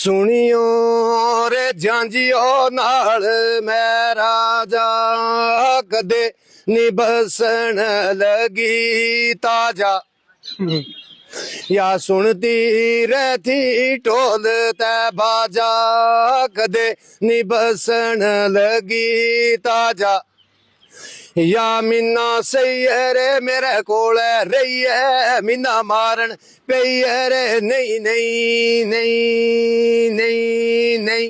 सुनियो रे झांझियो नाल मेरा जा कदे निबसन लगी ताजा या सुनती रहती ढोल ते बाजा कदे निबसन लगी ताजा या मीना सही है रे मेरे कोल रही है मीना मारन पई है रे नहीं नहीं नहीं नहीं नहीं।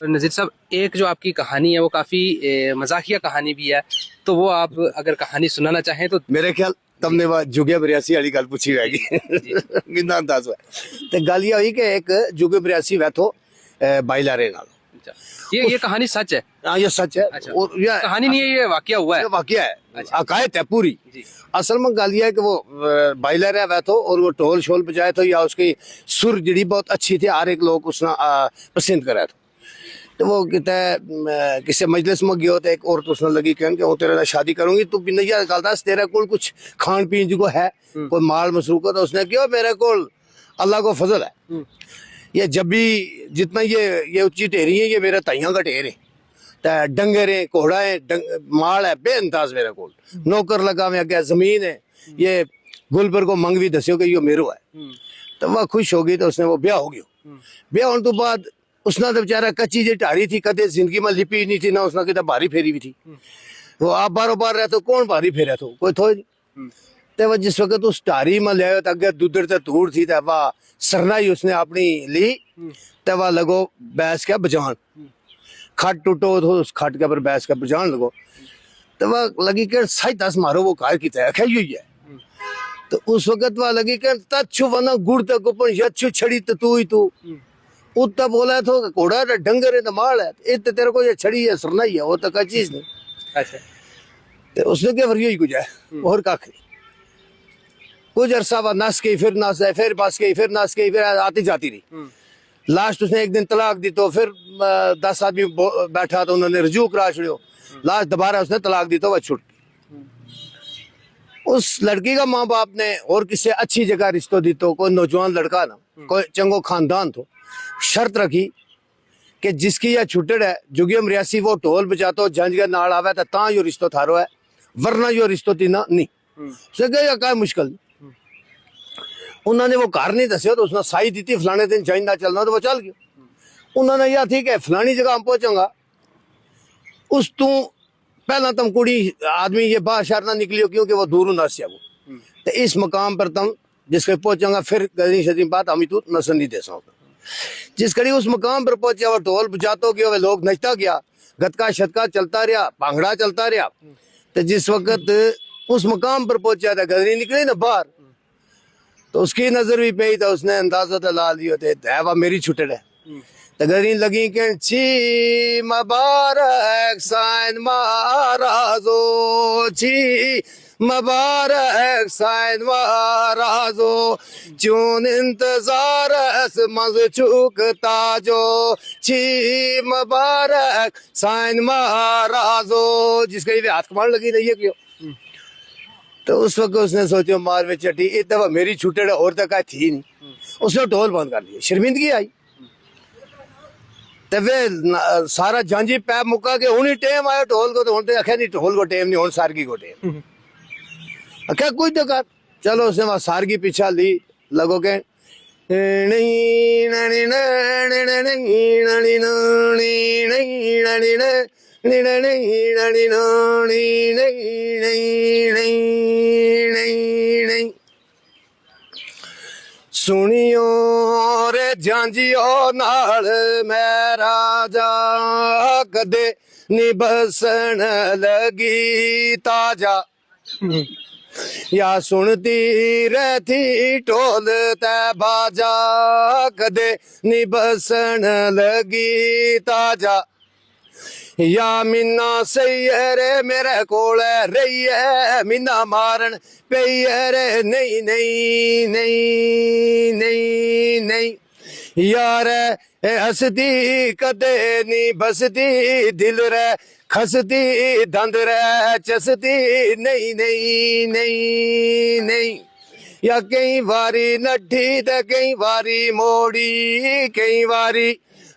नजीर साहब, एक जो आपकी कहानी है वो काफी मजाकिया कहानी भी है, तो वो आप अगर कहानी सुनाना चाहें तो। मेरे ख्याल तुमने वो जुगे बरियासी वाली गल पूछी होगी कितना अंदाज हुआ तो गल ये हुई कि एक जुगे बरियासी वैथो बाइलारे नाल। ये कहानी सच है? हाँ ये सच है। अच्छा। और ये कहानी नहीं है, ये वाकया हुआ है। ये वाकया है। अच्छा। हकायत है पूरी। जी। असल में गल ये है कि वो बाइलर है वैथो और वो ढोल शोल बजाए तो या उसकी सुर जड़ी बहुत अच्छी थी, हर एक लोग उसना पसंद करे तो वो कहता किसी मजलिस में गयो तो एक औरत उसने लगी कहन कि वो तेरे साथ शादी करूंगी, तू बिना गल दस तेरे को कुछ खान पीन जो है कोई माल मसरूक तो उसने क्यों मेरे को अल्लाह को फजल है ये जब भी जितना ये उच्ची ढेरी है ये मेरे ताइयों का ढेर है डंगर है घोड़ा है माल है बेअंदाज मेरे को नौकर लगा मैं अगे जमीन है ये गुलबर को मंग भी दस्यो कि यो मेरो है तो वह खुश हो गई तो उसने वो ब्याह हो गया। ब्याह होने तो बाद उसना तो बेचारा कच्ची जी ढारी थी कदे जिंदगी में लिपी नहीं थी ना उसना कितना भारी फेरी भी थी वो आप बारो बार रहे तो कौन भारी फेरा तो कोई थो ते वह जिस वक्त उस ढारी में ले तो अगे दूधर से धूड़ थी तो वह सरनाई उसने अपनी ली तो वह लगो बैस का बजान खट टूटो तो उस खट के ऊपर बैस का बजान लगो तो वह लगी कि सही दस मारो वो कार की तय खाई हुई है तो उस वक्त वह लगी कि तच्छू वना गुड़ तक ऊपर यच्छू छड़ी तो तू ही तू उत्ता बोला तो घोड़ा डंगर है तो माल है इत तेरे को ये छड़ी है सरनाई है वो तो का चीज नहीं। अच्छा। तो उसने क्या फरियो ही कुछ है और काख नहीं कुछ अरसा बाद नस गई फिर नस है फिर बस गई फिर नस गई फिर आती जाती रही। लास्ट उसने एक दिन तलाक दी तो फिर 10 आदमी बैठा तो उन्होंने रजू करा छोड़ो लास्ट दोबारा उसने तलाक दी तो वह छुट उस लड़की का माँ बाप ने और किसी अच्छी जगह रिश्तों दी तो कोई नौजवान लड़का ना कोई चंगो खानदान तो शर्त रखी कि जिसकी यह छुटड़ है जुगियम रियासी वो ढोल बजातो जंज के नाल आवे तो यो रिश्तो थारो है वरना यो रिश्तो तीना नहीं सके का मुश्किल उन्होंने वो घर नहीं दसिया तो उसने साई दी थी फलाने दिन जंज ना चलना तो वो चल गया। उन्होंने यह थी कि फलानी जगह हम पहुंचाऊंगा उस तू पहला तुम कुड़ी आदमी ये बाहर शहर ना निकलियो क्योंकि वो दूर ना से वो तो इस मकाम पर तुम जिसके पहुंचाऊंगा फिर गली सदी बात हम तू नसन नहीं दे सकता जिस कड़ी उस मकाम पर पहुंचा वो ढोल बजातो गया वो लोग नचता गया गतका शतका चलता रहा भांगड़ा चलता रहा तो जिस वक्त उस मकाम पर पहुंचा था गदरी निकली ना बाहर तो उसकी नजर भी पे तो उसने अंदाजा तो ला लियो थे वह मेरी छुटड़ है तो गदरी लगी के छी मुबारक साइन महाराजो छी मुबारक साइन महाराजो चून इंतजार मज चुकता जो छी मुबारक साइन महाराजो जिसके लिए हाथ कमाने लगी रही है क्यों तो उस वक्त उसने सोचो मार में चटी इतना मेरी छुट्टे और तक थी नहीं उसने ढोल बंद कर दिया शर्मिंदगी आई तो वे सारा झांझी पैप मुका के हूं टेम आया ढोल को तो हूं आख्या नहीं ढोल को टेम नहीं हूं सारगी को टेम आख्या कुछ तो कर चलो उसने वहां सारगी पीछा ली लगो के सुनियो रे झांझियो नाल मेरा जा कदे निबसन लगी ताजा या सुनती रहती ढोल ते बाजा कदे निबसन लगी ताजा या मीना सही है रे मेरे कोल रही है मीना मारन पई है रे नहीं नहीं नहीं नहीं नहीं यार हसदी कदे नहीं बसदी दिल रे खसदी दंद रे चसदी नहीं नहीं नहीं नहीं या कई वारी नठी ते कई वारी मोड़ी, कई वारी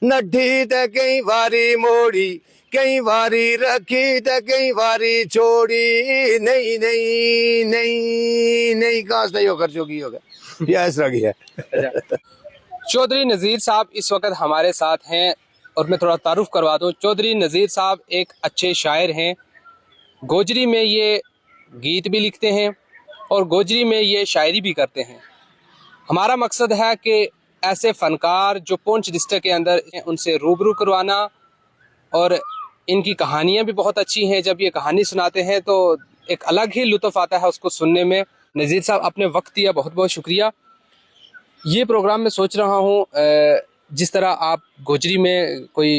नठी ते कई वारी मोड़ी, कई वारी रखी ते कई वारी छोड़ी, नहीं नहीं नहीं नहीं काश नहीं होकर चुकी होगा, ये ऐसा ही है। चौधरी नज़ीर साहब इस वक्त हमारे साथ हैं और मैं थोड़ा तारुफ करवा दूं। चौधरी नज़ीर साहब एक अच्छे शायर हैं। गोजरी में ये गीत भी लिखते हैं और गोजरी में ये शायरी भी करते हैं। हमारा मकसद है कि ऐसे फ़नकार जो पुंछ डिस्ट्रिक्ट के अंदर हैं उनसे रूबरू करवाना, और इनकी कहानियाँ भी बहुत अच्छी हैं। जब ये कहानी सुनाते हैं तो एक अलग ही लुत्फ़ आता है उसको सुनने में। नज़ीर साहब आपने वक्त दिया, बहुत बहुत शुक्रिया। ये प्रोग्राम मैं सोच रहा हूँ जिस तरह आप गोजरी में कोई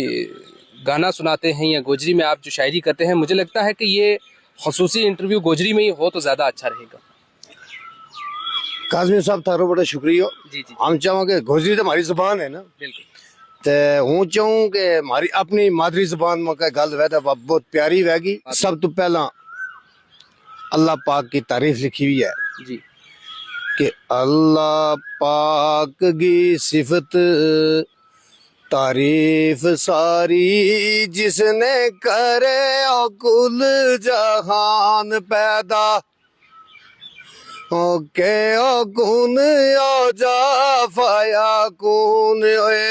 गाना सुनाते हैं या गोजरी में आप जो शायरी करते हैं, मुझे लगता है कि ये ख़ुसूसी इंटरव्यू गोजरी में ही हो तो ज़्यादा अच्छा रहेगा। काजमी साहब थारो बड़ा शुक्रिया। जी जी हम चाहेंगे गोजरी तो हमारी जुबान है ना, बिल्कुल। ते हूँ चाहूँ कि हमारी अपनी मादरी जुबान में का गल वह बहुत प्यारी वैगी। सब तो पहला अल्लाह पाक की तारीफ लिखी हुई है जी कि अल्लाह पाक की सिफत तारीफ सारी, जिसने करे ओ कुल जहान पैदा, ओ के ओ कुन ओ जा फाया कुन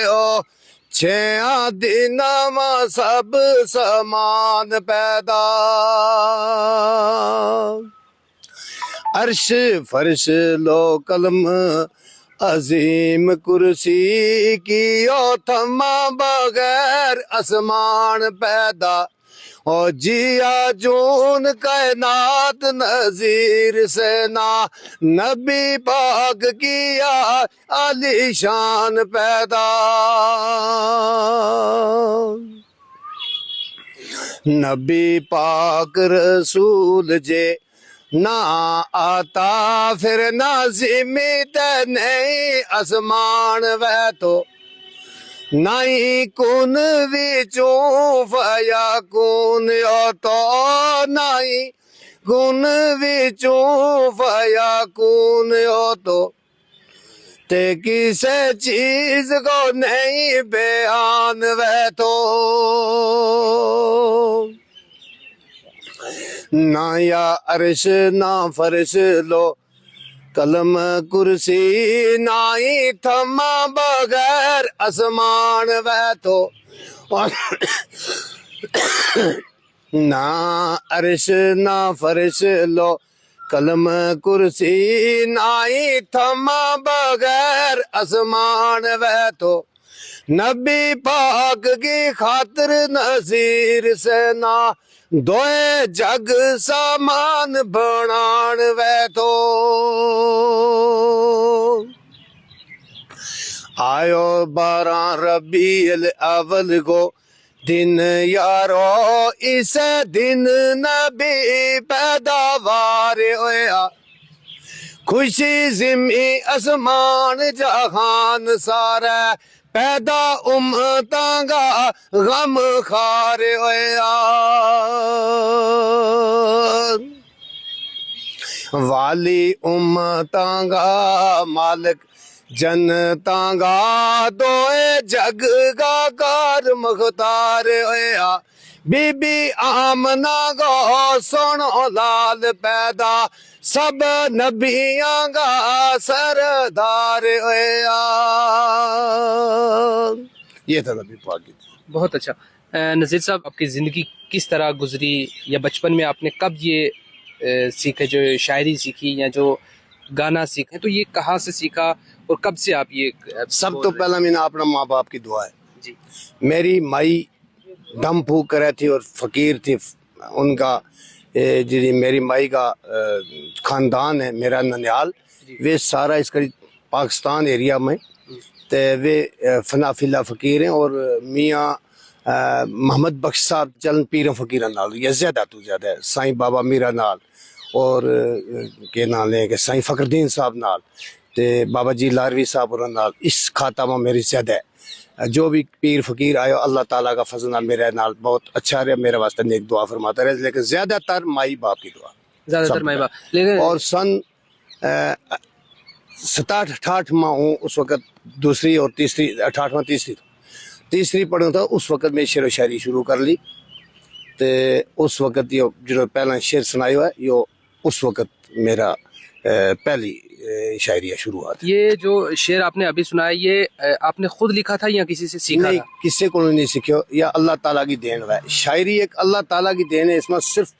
ओ छेया दिना मा सब समान पैदा, अर्श फर्श लो कलम अजीम कुर्सी की ओ थमा बगैर आसमान पैदा, ओ जिया जून कायनात नजीर से ना, नबी पाक किया आलीशान पैदा, नबी पाक रसूल जे ना आता फिर ना जिमित नहीं आसमान वह तो, नहीं कुन विचों फया कुन ओ तो, नहीं कुन विचों फया कुन ओ तो, ते किसे चीज को नहीं बयान वह तो, ना या अर्श ना फर्श लो कलम कुर्सी, ना ही थमा बगैर आसमान वह तो, ना अर्श ना फर्श लो कलम कुर्सी, ना ही थमा बगैर आसमान वह तो, नबी पाक की खातिर नजीर से ना दोए जग सामान बनान वह तो, आयो 12 रबीउल अव्वल को दिन यारो, इस दिन नबी पैदावार होया, खुशी जिमी आसमान जहान सारा पैदा उम्मतांगा गम खार होया, वाली उम्मतांगा मालिक जनतांगा दोए जग का कार मुख्तार होया, बीबी आमना गो सोनो लाल पैदा सब नबियां का सरदार होया, ये था नबी पाक की। बहुत अच्छा। नज़ीर साहब आपकी ज़िंदगी किस तरह गुजरी, या बचपन में आपने कब ये सीखे, जो शायरी सीखी या जो गाना सीखे, तो ये कहाँ से सीखा और कब से आप ये सब तो पहला मैंने अपना माँ बाप की दुआ है जी। मेरी माई दम फूक करे थी और फकीर थी, उनका जी मेरी माई का खानदान है मेरा ननियाल, वे सारा इसका पाकिस्तान एरिया में ते वे फनाफिला फकीर हैं, और मियाँ मोहम्मद बख्श साहब चलन पीर फकीर नाल या ज्यादा तो ज्यादा है, साईं बाबा मीरा नाल और के नाल है कि साईं फखरुद्दीन साहब नाल ते बाबा जी लारवी साहब और नाल, इस खाता में मेरी ज्यादा है। जो भी पीर फकीर आयो अल्लाह ताला का फजल नाल मेरे नाल बहुत अच्छा रहे, मेरे वास्ते नेक दुआ फरमाता रहे, लेकिन ज्यादातर माई बाप की दुआ, ज़्यादातर माई बाप। लेकिन और सन 67-68 माह हूँ उस वक्त, दूसरी और तीसरी, 68वां तीसरी पढ़ूँ था उस वक्त मैं शेर व शायरी शुरू कर ली। तो उस वक्त यो जो पहला शेर सुनाया है यो उस वक्त मेरा पहली शायरी शुरुआत। ये जो शेर आपने अभी सुनाया ये आपने खुद लिखा था या किसी से सीखा नहीं, था? किसी को नहीं सीखो, या अल्लाह ताला की देन है। शायरी एक अल्लाह ताला की देन है, इसमें सिर्फ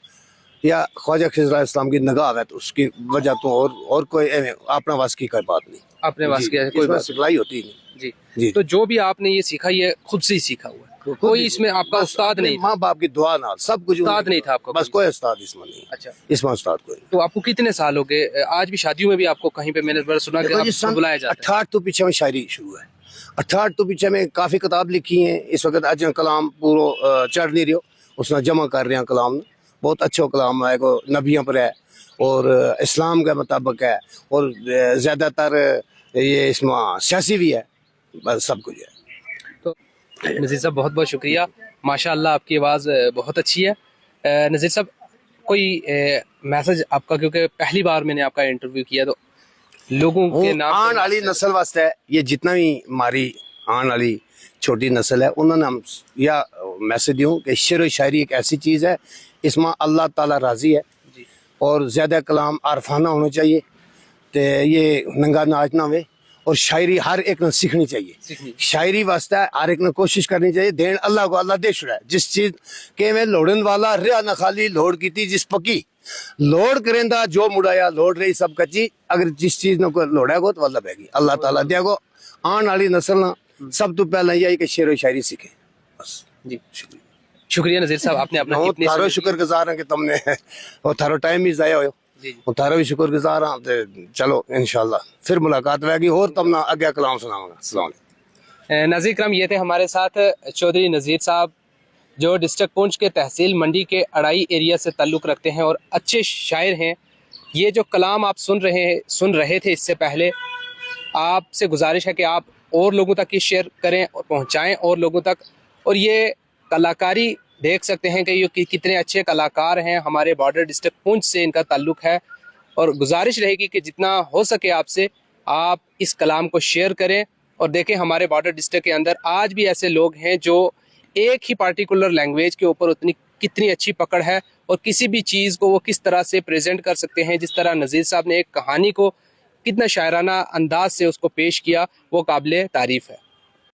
या ख्वाजा खिज़र इस्लाम की निगाह है, तो उसकी वजह तो और कोई अपना वास की कोई बात नहीं। आपने वास किया है, कोई बात सिखलाई होती नहीं जी जी। तो जो भी आपने ये सीखा ये खुद से ही सीखा हुआ है, कोई इसमें आपका उस्ताद नहीं था? माँ बाप की दुआ ना सब कुछ, उस्ताद नहीं था आपका बस कोई उस्ताद इसमें नहीं। अच्छा, इसमें उस्ताद कोई। तो आपको कितने साल हो गए? आज भी शादियों में भी आपको कहीं पे मैंने बड़ा सुना कि आपको बुलाया जाता है। 68 तो पीछे में शायरी शुरू है, 68 तो पीछे में काफ़ी किताब लिखी हैं। इस वक्त अज कलाम पूरा चढ़ नहीं रहो, उसने जमा कर रहे हैं कलाम, बहुत अच्छा कलाम है, को नबियों पर है और इस्लाम के मुताबिक है, और ज़्यादातर ये इसमें सियासी भी है, बस सब कुछ है। तो नज़ीर साहब बहुत बहुत शुक्रिया, माशाअल्लाह आपकी आवाज़ बहुत अच्छी है। नज़ीर साहब कोई मैसेज आपका, क्योंकि पहली बार मैंने आपका इंटरव्यू किया तो लोगों के नाम आने वाली नस्ल वास्ते ये जितना भी हमारी आने वाली छोटी नस्ल है उन्होंने हम या मैसेज दूँ कि शेर व शायरी एक ऐसी चीज़ है, इसमें अल्लाह ताला राज़ी है जी। और ज़्यादा कलाम आरफाना होना चाहिए, तो ये नंगा नाच ना हुए, और शायरी हर एक ने सीखनी चाहिए। शायरी वास्ते हर एक ने कोशिश करनी चाहिए, देन अल्लाह को अल्लाह दे छुड़ा है। जिस चीज़ के में लोड़न वाला रिया न खाली लोड़ की थी जिस पक्की, लोड़ करेंदा जो मुड़ाया लोड़ रही सब कच्ची, अगर जिस चीज़ ने को लोड़ा को तो अल्लाह बैगी अल्लाह ताला दिया को। आने वाली नस्ल ना सब तो पहले यही कि शेर व शायरी सीखे बस जी। शुक्रिया नज़ीर साहब, आपने अपना कितने थारो शुक्रगुजार है कि तुमने और थारो टाइम भी ज़ाया हो, और थारो भी शुक्रगुजार हाँ। तो चलो इंशाल्लाह फिर मुलाकात रहेगी और तुम ना आगे कलाम सुनाऊंगा। अस्सलाम वालेकुम। नाज़रीन करम, ये थे हमारे साथ चौधरी नज़ीर साहब जो डिस्ट्रिक्ट पुंछ के तहसील मंडी के अड़ाई एरिया से ताल्लुक़ रखते हैं और अच्छे शायर हैं। ये जो कलाम आप सुन रहे थे इससे पहले, आपसे गुजारिश है कि आप और लोगों तक ये शेयर करें और पहुंचाएं और लोगों तक। और ये कलाकारी देख सकते हैं कि ये कितने अच्छे कलाकार हैं, हमारे बॉर्डर डिस्ट्रिक्ट पुंछ से इनका ताल्लुक़ है। और गुजारिश रहेगी कि जितना हो सके आपसे आप इस कलाम को शेयर करें। और देखें हमारे बॉर्डर डिस्ट्रिक्ट के अंदर आज भी ऐसे लोग हैं जो एक ही पार्टिकुलर लैंग्वेज के ऊपर उतनी कितनी अच्छी पकड़ है और किसी भी चीज़ को वो किस तरह से प्रेजेंट कर सकते हैं। जिस तरह नज़ीर साहब ने एक कहानी को कितना शायराना अंदाज से उसको पेश किया, वो काबिल तारीफ़ है।